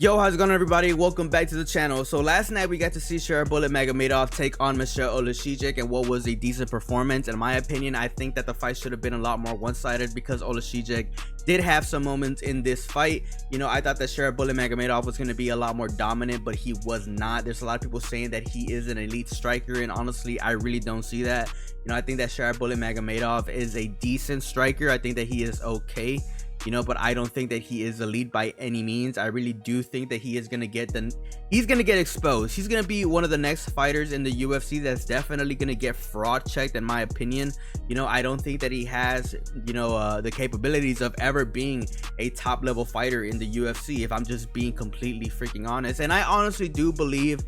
Yo, how's it going, everybody? Welcome back to the channel. So last night we got to see Shara Magomedov take on Michelle Olashijek and what was a decent performance. In my opinion, I think that the fight should have been a lot more one-sided because Olashijek did have some moments in this fight. You know, I thought that Shara Magomedov was going to be a lot more dominant, but he was not. There's a lot of people saying that he is an elite striker, and honestly, I really don't see that. You know, I think that Shara Magomedov is a decent striker. I think that he is okay. You know, but I don't think that he is elite by any means. I really do think that he's gonna get exposed. He's gonna be one of the next fighters in the UFC that's definitely gonna get fraud checked, in my opinion. You know, I don't think that he has, you know, the capabilities of ever being a top level fighter in the UFC, if I'm just being completely freaking honest. And I honestly do believe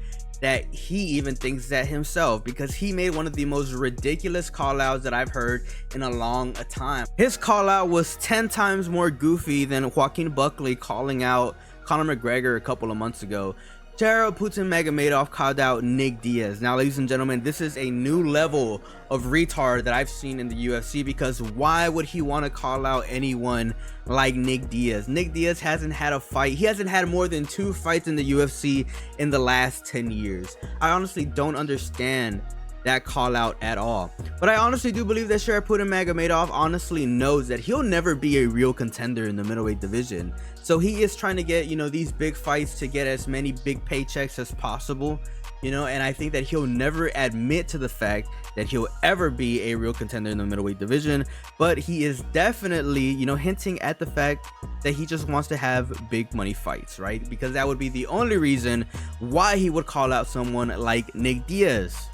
that he even thinks that himself, because he made one of the most ridiculous call outs that I've heard in a long time. His call out was 10 times more goofy than Joaquin Buckley calling out Conor McGregor a couple of months ago. Shara Magomedov called out Nick Diaz. Now, ladies and gentlemen, this is a new level of retard that I've seen in the UFC, because why would he want to call out anyone like Nick Diaz? Nick Diaz hasn't had a fight. He hasn't had more than 2 fights in the UFC in the last 10 years. I honestly don't understand that call out at all. But I honestly do believe that Shara Magomedov honestly knows that he'll never be a real contender in the middleweight division. So he is trying to get, you know, these big fights to get as many big paychecks as possible, you know, and I think that he'll never admit to the fact that he'll ever be a real contender in the middleweight division. But he is definitely, you know, hinting at the fact that he just wants to have big money fights, right? Because that would be the only reason why he would call out someone like Nick Diaz.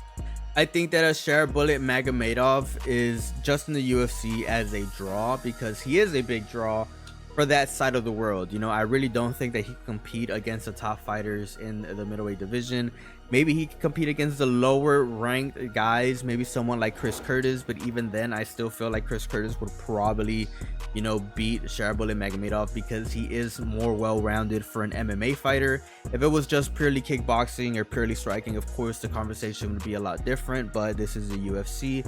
I think that Shara Magomedov is just in the UFC as a draw, because he is a big draw for that side of the world. You know, I really don't think that he can compete against the top fighters in the middleweight division. Maybe he can compete against the lower ranked guys, maybe someone like Chris Curtis, but even then I still feel like Chris Curtis would probably, you know, beat Shara Magomedov, because he is more well-rounded for an MMA fighter. If it was just purely kickboxing or purely striking, of course the conversation would be a lot different, but this is the UFC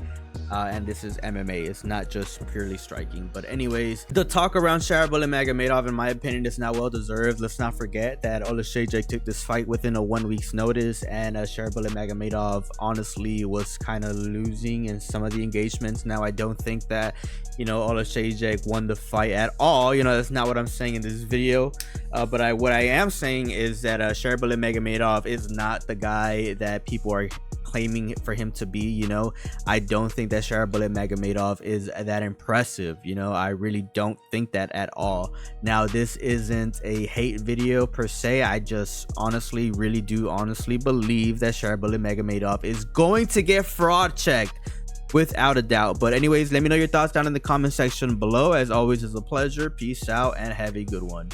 and this is MMA. It's not just purely striking. But anyways, the talk around Shara Magomedov, in my opinion, is not well deserved. Let's not forget that Olashijek took this fight within a 1 week's notice, and Shara Magomedov honestly was kind of losing in some of the engagements. Now, I don't think that, you know, Olashijek won the fight at all. You know, that's not what I'm saying in this video. But what I am saying is that Shara Magomedov is not the guy that people are claiming for him to be. You know, I don't think that Shara Magomedov is that impressive. You know, I really don't think that at all. Now, this isn't a hate video per se. I just honestly really do honestly believe that Shara Magomedov is going to get fraud checked without a doubt. But anyways, let me know your thoughts down in the comment section below. As always, it's a pleasure. Peace out and have a good one.